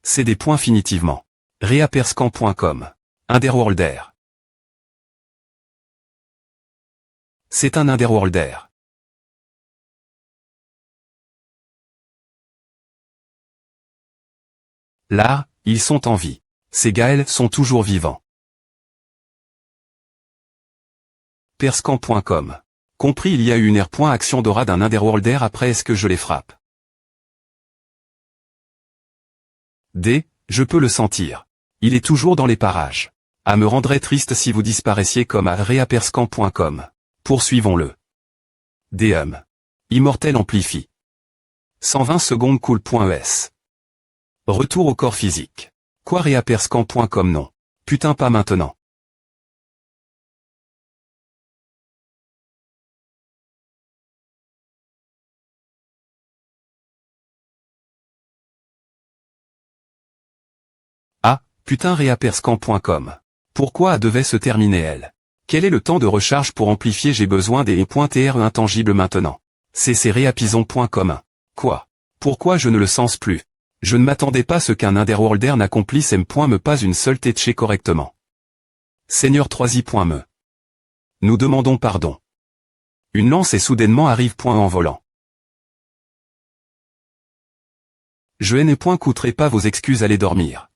C'est des points finitivement. Reaperscan.com. Underworlder. C'est un Underworlder. Là, ils sont en vie. Ces Gaëls sont toujours vivants. Perscan.com. Compris, il y a eu une action d'aura d'un Underworlder après est-ce que je les frappe? D. Je peux le sentir. Il est toujours dans les parages. Ah, me rendrait triste si vous disparaissiez comme à reaperscan.com. Poursuivons-le. DM. Immortel amplifie. 120 secondes cool.es. Retour au corps physique. Quoi, reaperscan.com? Non. Putain, pas maintenant. Ah, putain, reaperscan.com. Pourquoi devait se terminer elle? Quel est le temps de recharge pour amplifier? J'ai besoin des .TR intangibles maintenant. C'est reapison.com. Quoi? Pourquoi je ne le sens plus? Je ne m'attendais pas à ce qu'un Underworlder n'accomplisse me pas une seule tétché correctement. Seigneur 3i.me. Nous demandons pardon. Une lance et soudainement arrive en volant. Je ne coûterai pas vos excuses, allez dormir.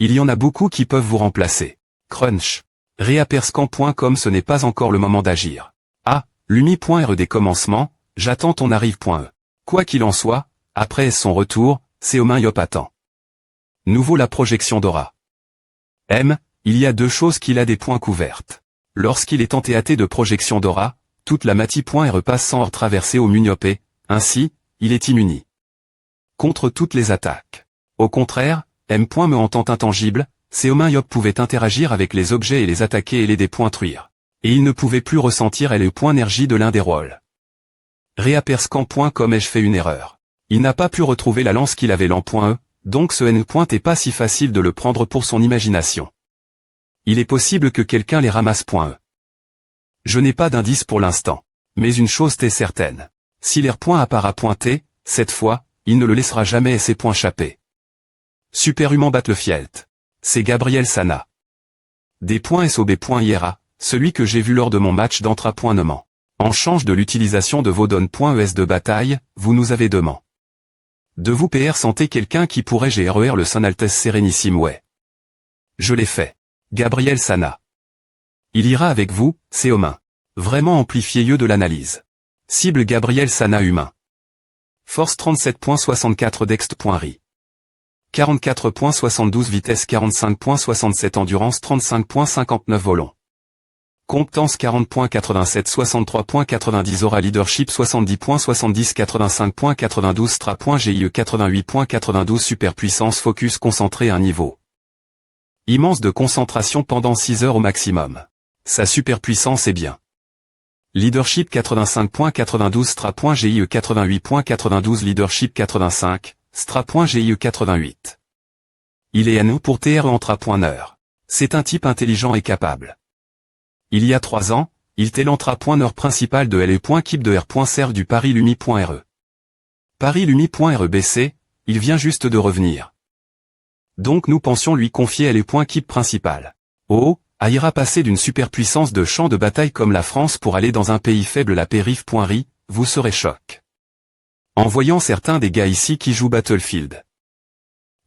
Il y en a beaucoup qui peuvent vous remplacer. Crunch. Reaperscan.com. Ce n'est pas encore le moment d'agir. Ah, Lumi.re des commencements, j'attends ton arrive.e. Quoi qu'il en soit, après son retour, Seomin Yop attend. Nouveau la projection d'aura. Il y a deux choses qu'il a des points couvertes. Lorsqu'il est entéaté de projection d'aura, toute la mati.re passe sans traverser au Muniopé, ainsi, il est immuni contre toutes les attaques. Au contraire, me entend intangible, Seomin Yop pouvait interagir avec les objets et les attaquer et les dépointruire. Et il ne pouvait plus ressentir le point énergie de l'un des rôles. Reaperscan.com. Ai-je fait une erreur? Il n'a pas pu retrouver la lance qu'il avait l'en.e, donc ce n'est pas si facile de le prendre pour son imagination. Il est possible que quelqu'un les ramasse.e. Je n'ai pas d'indice pour l'instant. Mais une chose est certaine. Si l'air .T, cette fois, il ne le laissera jamais et ses points chapper. Superhuman Battlefield. C'est Gabriel Sana. Des SOB.IRA, celui que j'ai vu lors de mon match d'entra.nement. En change de l'utilisation de vos donnes.es de bataille, vous nous avez demandé. De vous PR sentez quelqu'un qui pourrait GRER le Son Altesse Sérénissime, ouais. Je l'ai fait. Gabriel Sana. Il ira avec vous, c'est humain. Vraiment amplifié de l'analyse. Cible Gabriel Sana humain. Force 37.64 dext.ri. 44.72 vitesse 45.67 endurance 35.59 volant. Compétence 40.87 63.90 aura leadership 70.70 85.92 stra.GIE 88.92 superpuissance focus concentré à un niveau immense de concentration pendant 6 heures au maximum. Sa superpuissance est bien. Leadership 85.92 stra.GIE 88.92 leadership 85 stra.GIE 88. Il est à nous pour TR entra.neur. C'est un type intelligent et capable. Il y a 3 ans, il était l'entra.neur principal de LE.Keep de R.Serve du Paris Lumi.re. Paris Lumi.re BC, il vient juste de revenir. Donc nous pensions lui confier LE.Keep principal. Oh, ira passer d'une superpuissance de champ de bataille comme la France pour aller dans un pays faible la périph.ri, vous serez choc. En voyant certains des gars ici qui jouent Battlefield.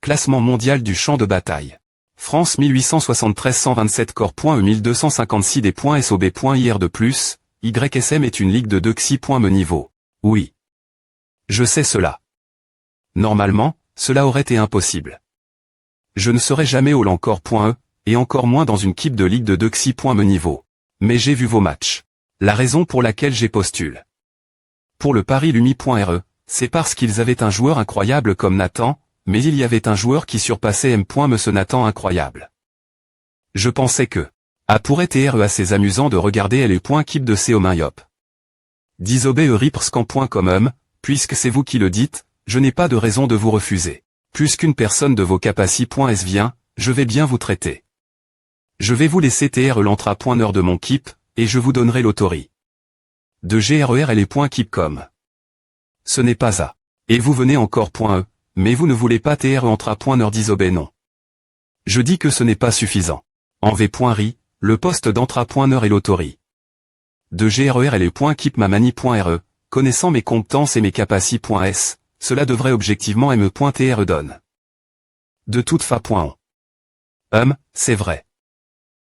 Classement mondial du champ de bataille. France 1873 127 corps.e 1256 des points SOB.IR de plus, YSM est une ligue de 2 xi.me niveau. Oui. Je sais cela. Normalement, cela aurait été impossible. Je ne serai jamais au Lancor.e, et encore moins dans une équipe de ligue de 2 xi.me niveau. Mais j'ai vu vos matchs. La raison pour laquelle j'ai postule. Pour le Paris Lumi.re, c'est parce qu'ils avaient un joueur incroyable comme Nathan, mais il y avait un joueur qui surpassait me ce Nathan incroyable. Je pensais que pourrait être assez amusant de regarder LE.Keep de Seomin Yop. Disobé-ripscan.com, puisque c'est vous qui le dites, je n'ai pas de raison de vous refuser. Plus qu'une personne de vos capaci.s vient, je vais bien vous traiter. Je vais vous laisser TR l'entra.neur de mon keep, et je vous donnerai l'autori. De GRER LE.Keep.com. Ce n'est pas ça. Et vous venez encore .e, Mais vous ne voulez pas TRE entra.neur disobé non. Je dis que ce n'est pas suffisant. En v.ri, le poste d'entra.neur et l'autori. De GRER et les .keep ma mani.re, connaissant mes compétences et mes capacités.s, cela devrait objectivement me.TRE donne. De toute fa.on. C'est vrai.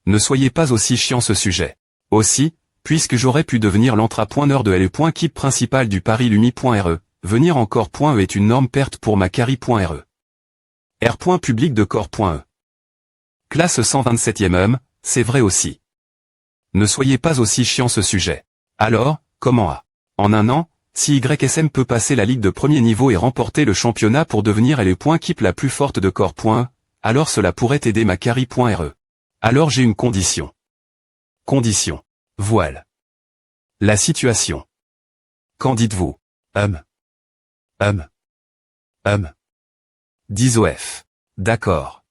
Ne soyez pas aussi chiant ce sujet. Aussi, puisque j'aurais pu devenir l'entra.neur de le.keep principal du Paris Lumi.re, venir en corps.e est une norme perte pour ma carry.re. R.public de corps.e. Classe 127e c'est vrai aussi. Ne soyez pas aussi chiant ce sujet. Alors, comment en un an, si YSM peut passer la ligue de premier niveau et remporter le championnat pour devenir le.keep la plus forte de corps.e, alors cela pourrait aider ma carry.re. Alors j'ai une condition. Condition. Voile. La situation. Qu'en dites-vous? Disof. D'accord.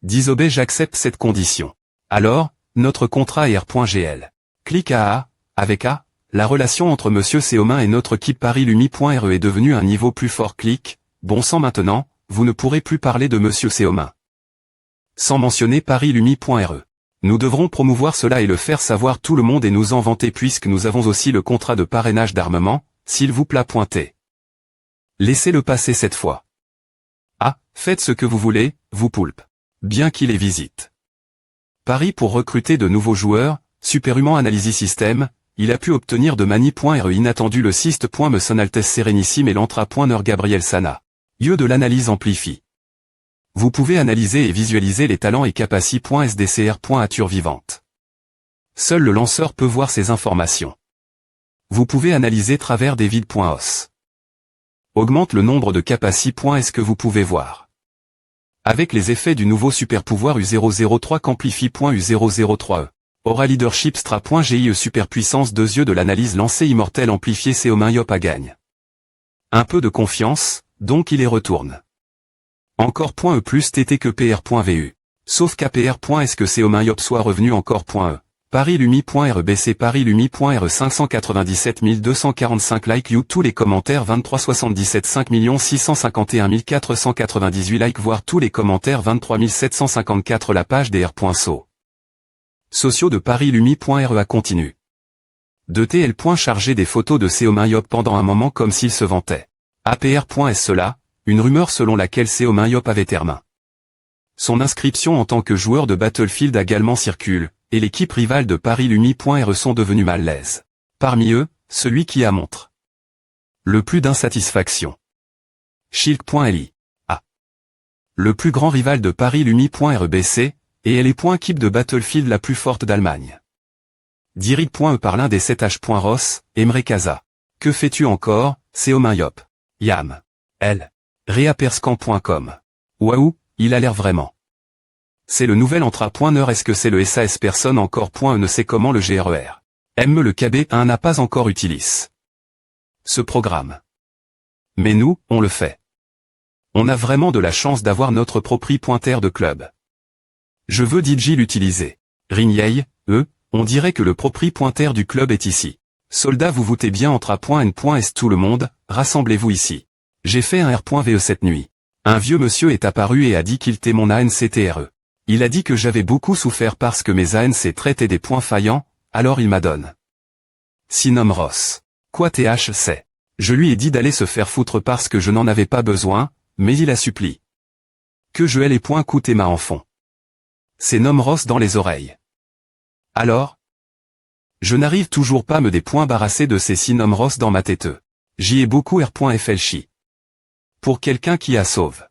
Disobé j'accepte cette condition. Alors, notre contrat est R.gl. Clique à A, avec A, la relation entre Monsieur Seomin et notre équipe Paris Lumi.re est devenue un niveau plus fort. Clique, bon sang maintenant, vous ne pourrez plus parler de Monsieur Seomin. Sans mentionner Paris Lumi.re. Nous devrons promouvoir cela et le faire savoir tout le monde et nous en vanter puisque nous avons aussi le contrat de parrainage d'armement, s'il vous plaît pointez. Laissez-le passer cette fois. Ah, faites ce que vous voulez, vous poulpe. Bien qu'il les visite. Paris pour recruter de nouveaux joueurs, Superhuman Analysis System, il a pu obtenir de Mani.re inattendu le Sist. Me son Altesse Sérénissime et l'entra.neur Gabriel Sana. Lieu de l'analyse amplifie. Vous pouvez analyser et visualiser les talents et capaci.sdcr.ature vivante. Seul le lanceur peut voir ces informations. Vous pouvez analyser travers des vides.os. Augmente le nombre de capaci.s que vous pouvez voir. Avec les effets du nouveau super pouvoir U003 qu'amplifie.U003e. Aura leadership stra.gi superpuissance 2 yeux de l'analyse lancée immortelle amplifiée Seomin Yop à gagne. Un peu de confiance, donc il y retourne. Encore .e plus TT que PR.vu. Sauf qu'APR.est-ce que Seomin Yop soit revenu encore .e. Paris Lumi.re BC Paris Lumi.re 597 245 likes you tous les commentaires 2377 5 651 498 likes voir tous les commentaires 23 754 la page DR.so. Sociaux de Paris Lumi.re a continu. De TL. Chargé des photos de Seomin Yop pendant un moment comme s'il se vantait. APR.est cela, une rumeur selon laquelle Seomin Yop avait terminé. Son inscription en tant que joueur de Battlefield également circule, et l'équipe rivale de Paris Lumi.re sont devenus mal l'aise. Parmi eux, celui qui a montre le plus d'insatisfaction. Shilk.li. Le plus grand rival de Paris Lumi.re BC, et elle est .keep de Battlefield la plus forte d'Allemagne. Dirig.e par l'un des 7H.Ross, Emre Casa. Que fais-tu encore, Seomin Yop? Yam. L. Reaperscan.com. Waouh, il a l'air vraiment. C'est le nouvel entra.neur. Est-ce que c'est le SAS personne encore ne sait comment le GRER. Le KB1 n'a pas encore utilisé ce programme. Mais nous, on le fait. On a vraiment de la chance d'avoir notre propriétaire de club. Je veux DJ l'utiliser. Rigney, on dirait que le propriétaire du club est ici. Soldat vous voutez bien entra.n.s tout le monde, rassemblez-vous ici. J'ai fait un R.ve cette nuit. Un vieux monsieur est apparu et a dit qu'il était mon ANCTRE. Il a dit que j'avais beaucoup souffert parce que mes ANC traitaient des points faillants, alors il m'a donné. Sinom Ross. Quoi THC? Je lui ai dit d'aller se faire foutre parce que je n'en avais pas besoin, mais il a supplié. Que je aie les points coûtés ma enfant. C'est Nom Ross dans les oreilles. Alors? Je n'arrive toujours pas à me des points barrassés de ces Sinom Ross dans ma tête. J'y ai beaucoup R.flchi. Pour quelqu'un qui a sauve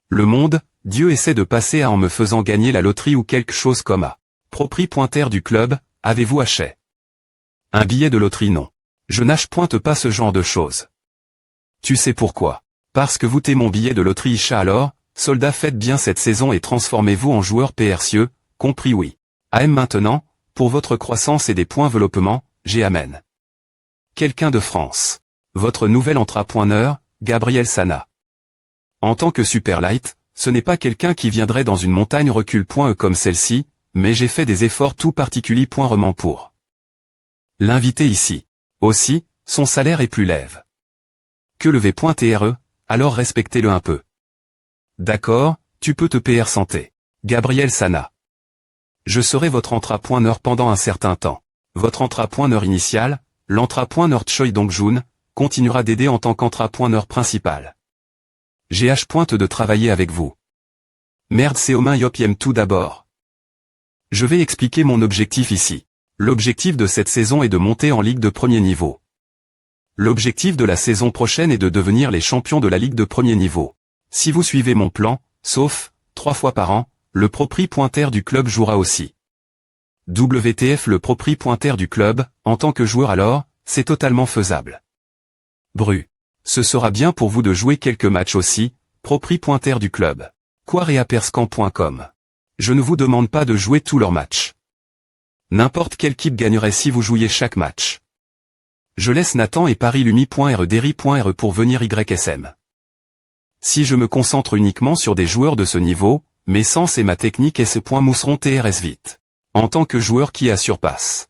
le monde, Dieu essaie de passer à en me faisant gagner la loterie ou quelque chose comme à. Propriétaire du club, avez-vous acheté un billet de loterie? Non. Je n'achète pas ce genre de choses. Tu sais pourquoi? Parce que vous t'es mon billet de loterie Isha alors, soldat faites bien cette saison et transformez-vous en joueur PRCE, compris oui. AM maintenant, pour votre croissance et des points développement, j'ai amen. Quelqu'un de France. Votre nouvel entra.neur, Gabriel Sana. En tant que Superlight, ce n'est pas quelqu'un qui viendrait dans une montagne recul.e comme celle-ci, mais j'ai fait des efforts tout particuliers .roman pour l'inviter ici. Aussi, son salaire est plus lève que le V.TRE, alors respectez-le un peu. D'accord, tu peux te PR santé. Gabriel Sana. Je serai votre entrapointeur pendant un certain temps. Votre entrapointeur initial, l'entrapointeur Choi Dong-jun, continuera d'aider en tant qu'entrapointeur principal. J'ai hâte de travailler avec vous. Merde, c'est Omin Yopiem tout d'abord. Je vais expliquer mon objectif ici. L'objectif de cette saison est de monter en Ligue de premier niveau. L'objectif de la saison prochaine est de devenir les champions de la Ligue de premier niveau. Si vous suivez mon plan, sauf, 3 fois par an, le propriétaire du club jouera aussi. WTF, le propriétaire du club, en tant que joueur alors, c'est totalement faisable. Bru. Ce sera bien pour vous de jouer quelques matchs aussi, propriétaire du club. Quareaperscan.com. Je ne vous demande pas de jouer tous leurs matchs. N'importe quelle équipe gagnerait si vous jouiez chaque match. Je laisse Nathan et parilumi.re pour venir YSM. Si je me concentre uniquement sur des joueurs de ce niveau, mes sens et ma technique et ce point mousseront TRS vite. En tant que joueur qui a surpasse.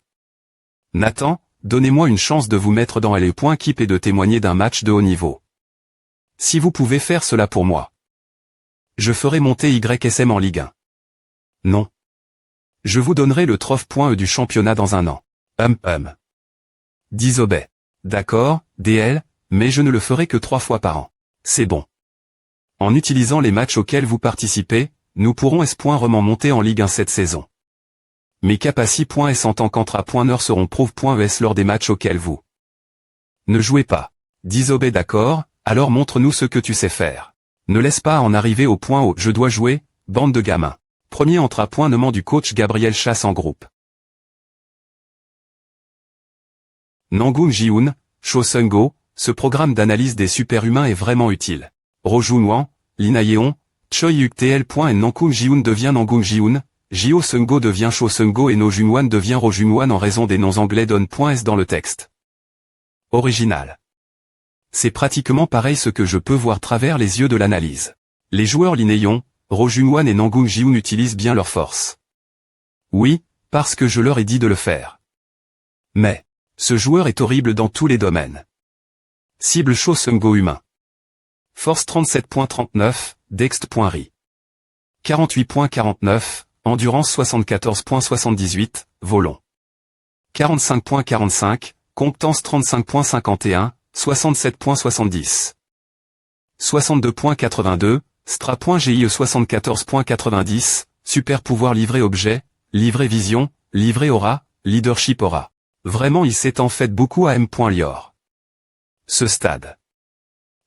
Nathan, donnez-moi une chance de vous mettre dans les points keep et de témoigner d'un match de haut niveau. Si vous pouvez faire cela pour moi. Je ferai monter YSM en Ligue 1. Non. Je vous donnerai le trophée.e du championnat dans un an. Disobey. D'accord, DL, mais je ne le ferai que 3 fois par an. C'est bon. En utilisant les matchs auxquels vous participez, nous pourrons rement monter en Ligue 1 cette saison. Mes capacités.s en tant qu'entrapointeur seront prove.es lors des matchs auxquels vous ne jouez pas. Disobey, d'accord, alors montre-nous ce que tu sais faire. Ne laisse pas en arriver au point où je dois jouer, bande de gamins. Premier entrapointement du coach Gabriel Chasse en groupe. Nangung Ji-hoon, Cho Seung-go, ce programme d'analyse des super-humains est vraiment utile. Ro Jun-wan, Lina Yeon, Choi Yuk-tl. Et Nangung Ji-hoon devient Nangung Ji-hoon, Jio Seung-go devient Cho Seung-go et No Jun-wan devient Ro Jun-wan en raison des noms anglais donne.s dans le texte. Original. C'est pratiquement pareil ce que je peux voir travers les yeux de l'analyse. Les joueurs Lin Yeon, Ro Jun-wan et Nangung Ji-hoon utilisent bien leur force. Oui, parce que je leur ai dit de le faire. Mais, ce joueur est horrible dans tous les domaines. Cible Cho Seung-go humain. Force 37.39, Dext.ri. 48.49, Endurance 74.78, Volon. 45.45, Compétence 35.51, 67.70. 62.82, Stra.GIE 74.90, Super pouvoir livrer objet, livrer vision, livrer aura, leadership aura. Vraiment il s'est en fait beaucoup à M.Lior. Ce stade.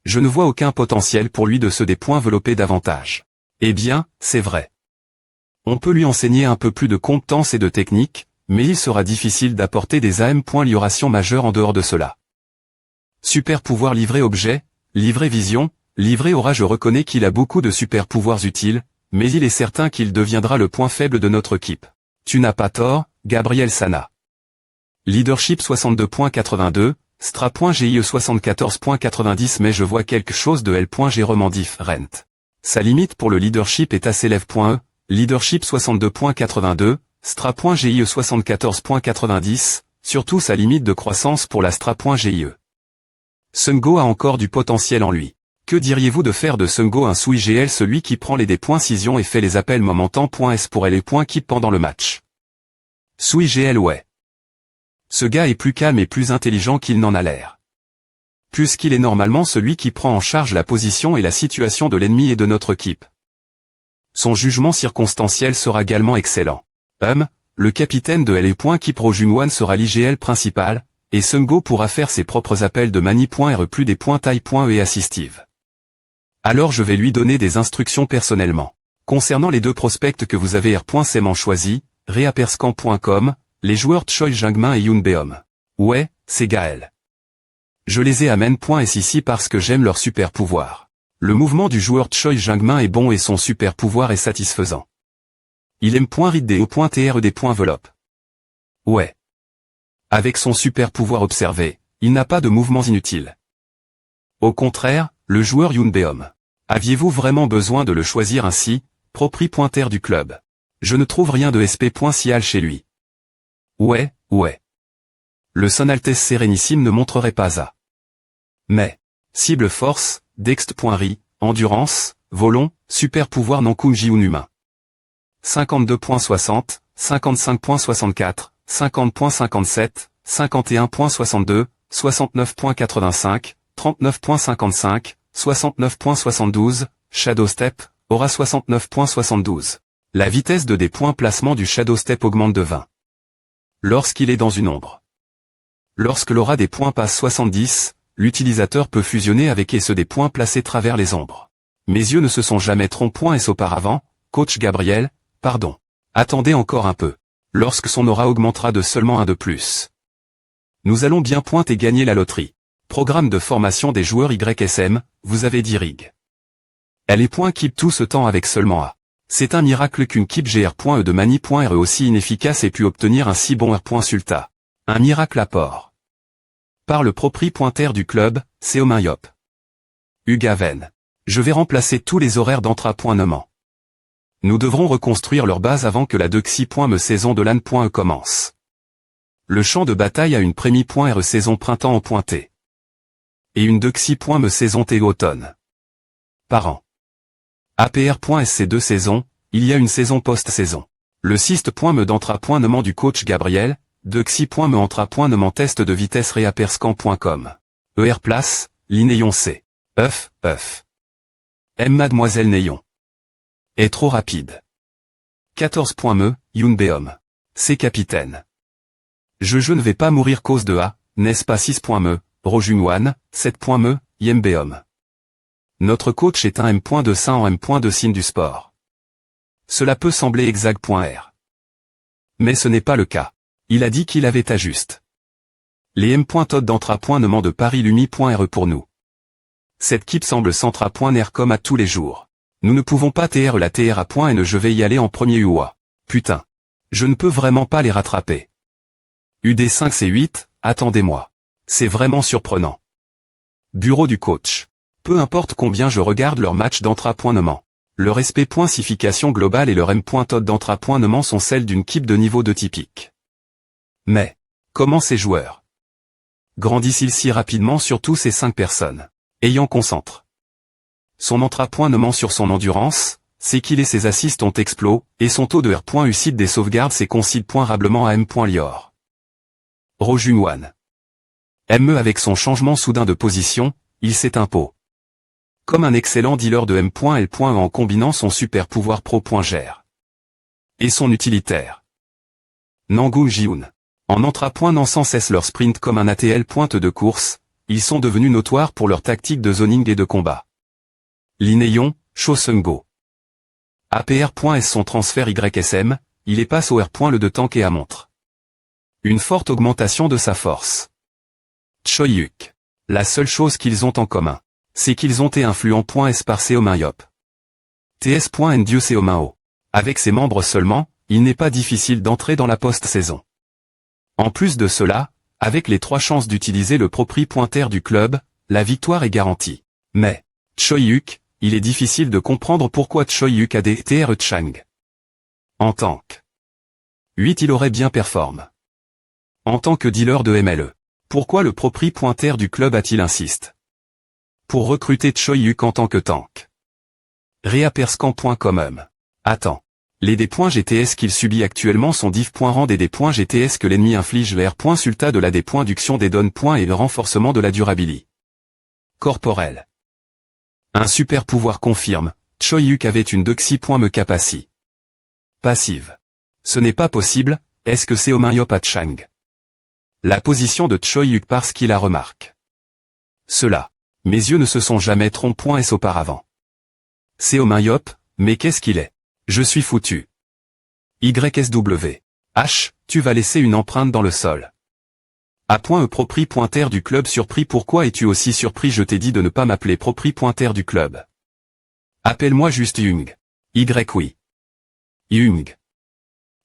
Je ne vois aucun potentiel pour lui de se développer davantage. Eh bien, c'est vrai. On peut lui enseigner un peu plus de compétences et de technique, mais il sera difficile d'apporter des améliorations majeures en dehors de cela. Super pouvoir livrer objet, livrer vision, livrer aura. Je reconnais qu'il a beaucoup de super pouvoirs utiles, mais il est certain qu'il deviendra le point faible de notre équipe. Tu n'as pas tort, Gabriel Sana. Leadership 62.82, Stra.GIE 74.90 mais je vois quelque chose de L.G different. Sa limite pour le leadership est assez lève.e, leadership 62.82, Stra.GIE 74.90, surtout sa limite de croissance pour la Stra.GIE. Seung-go a encore du potentiel en lui. Que diriez-vous de faire de Seung-go un sui GL, celui qui prend les D.cision et fait les appels momentan.s pour les points keep pendant le match? Sui GL ouais. Ce gars est plus calme et plus intelligent qu'il n'en a l'air. Puisqu'il est normalement celui qui prend en charge la position et la situation de l'ennemi et de notre équipe. Son jugement circonstanciel sera également excellent. Le capitaine de L.Keep Ro Jun-wan sera l'IGL principal, et Seung-go pourra faire ses propres appels de mani.r plus des points taille.e et assistive. Alors je vais lui donner des instructions personnellement. Concernant les 2 prospects que vous avez R.Sement choisi, reaperscan.com, les joueurs Choi Jungmin et Yoon Beom. Ouais, c'est Gaël. Je les ai amène.s ici parce que j'aime leur super pouvoir. Le mouvement du joueur Choi Jungmin est bon et son super pouvoir est satisfaisant. Il aime .read des O.TR des .enveloppe. Ouais. Avec son super pouvoir observé, il n'a pas de mouvements inutiles. Au contraire, le joueur Yoon Beom. Aviez-vous vraiment besoin de le choisir ainsi, propriétaire du club? Je ne trouve rien de SP.cial chez lui. Ouais. Le Son Altesse Sérénissime ne montrerait pas à. Mais, Cible force, dext.ri, endurance, volon, super pouvoir Nankum Jiun humain. 52.60, 55.64, 50.57, 51.62, 69.85, 39.55, 69.72, Shadow Step, aura 69.72. La vitesse de des points placement du Shadow Step augmente de 20. Lorsqu'il est dans une ombre. Lorsque l'aura des points passe 70, l'utilisateur peut fusionner avec et ceux des points placés travers les ombres. Mes yeux ne se sont jamais trompés auparavant, coach Gabriel, pardon. Attendez encore un peu. Lorsque son aura augmentera de seulement un de plus. Nous allons bien pointer et gagner la loterie. Programme de formation des joueurs YSM, vous avez dit Rig. Elle est point keep tout ce temps avec seulement A. C'est un miracle qu'une keep GR.E de Mani.RE aussi inefficace ait pu obtenir un si bon R.Sulta. Un miracle à port. Par le propriétaire du club, Seomayop. Ugaven. Je vais remplacer tous les horaires d'entra.nement. Nous devrons reconstruire leur base avant que la Dexi.me saison de LAN.E commence. Le champ de bataille a une Prémi.RE saison printemps en pointé. Et une Dexi.me saison T automne. Par an. APR.SC 2 saisons, il y a une saison post-saison. Le Sist.me d'entra.nement du coach Gabriel, Dexi.me entra.nement test de vitesse réaperscan.com. ER place, Linéon C. Euf. M Mademoiselle Néon. Est trop rapide. 14.me, Yunbeom. C'est capitaine. Je ne vais pas mourir cause de A, n'est-ce pas 6.me, Rojunwan, 7.me, Yembeom. Notre coach est un M.2 saint en M.2 signe du sport. Cela peut sembler exact.R. Mais ce n'est pas le cas. Il a dit qu'il avait à juste. Les M.Tod d'entra.nement de Paris Lumi.RE pour nous. Cette keep semble centra.ner comme à tous les jours. Nous ne pouvons pas TR la TR à point et ne je vais y aller en premier UA. Putain. Je ne peux vraiment pas les rattraper. UD5 C8, attendez-moi. C'est vraiment surprenant. Bureau du coach. Peu importe combien je regarde leur match d'entra.nement. Leur SP.sification globale et leur M.Tod d'entra.nement sont celles d'une keep de niveau 2 typique. Mais, comment ces joueurs grandissent-ils si rapidement surtout ces 5 personnes ayant concentre. Son entra.nement sur son endurance, c'est qu'il et ses assists ont explos, et son taux de R.Ucide des sauvegardes s'est considérablement à M.Lior. Rojunwan. ME avec son changement soudain de position, il s'est imposé. Comme un excellent dealer de M.L. en combinant son super pouvoir pro.gr. Et son utilitaire. Nangun Jiun. En entra.nant sans cesse leur sprint comme un ATL pointe de course, ils sont devenus notoires pour leur tactique de zoning et de combat. Linéon, Chosungo. APR.S son transfert YSM, il est passe au R. Le de tank et à montre. Une forte augmentation de sa force. Choyuk. La seule chose qu'ils ont en commun, c'est qu'ils ont été influents.S par Seomayop. TS.Ndieu Seomao. Avec ses membres seulement, il n'est pas difficile d'entrer dans la post-saison. En plus de cela, avec les 3 chances d'utiliser le propriétaire du club, la victoire est garantie. Mais, Choyuk, il est difficile de comprendre pourquoi Choyuk a des TR Chang. En tank. 8 il aurait bien performé. En tant que dealer de MLE. Pourquoi le propriétaire du club a-t-il insisté pour recruter Choyuk en tant que tank? Reaperscan.com. Attends. Les D.GTS qu'il subit actuellement sont div.rand des D.GTS que l'ennemi inflige le R.Sulta de la D.duction des donnes. Et le renforcement de la durabilité corporelle. Un super pouvoir confirme, Choyuk avait une Dexi.me capacité passive. Ce n'est pas possible, est-ce que c'est Omayop à Chang? La position de Choyuk parce qu'il a remarque. Cela. Mes yeux ne se sont jamais trompés auparavant. C'est Omayop, mais qu'est-ce qu'il est? Je suis foutu. YSW. H, tu vas laisser une empreinte dans le sol. A.E propriétaire du club surpris. Pourquoi es-tu aussi surpris? Je t'ai dit de ne pas m'appeler propriétaire du club. Appelle-moi juste Jung. Oui. Jung.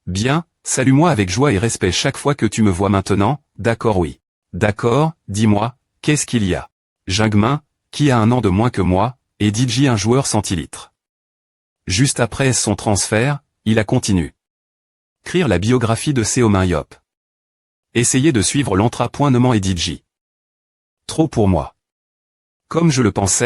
Bien, salue-moi avec joie et respect chaque fois que tu me vois maintenant, d'accord oui. D'accord, dis-moi, qu'est-ce qu'il y a? Jungmin, qui a 1 an de moins que moi, et DJ un joueur centilitre. Juste après son transfert, il a continué. Écrire la biographie de Seomayop. Essayer de suivre l'entra.nement et DJ. Trop pour moi. Comme je le pensais,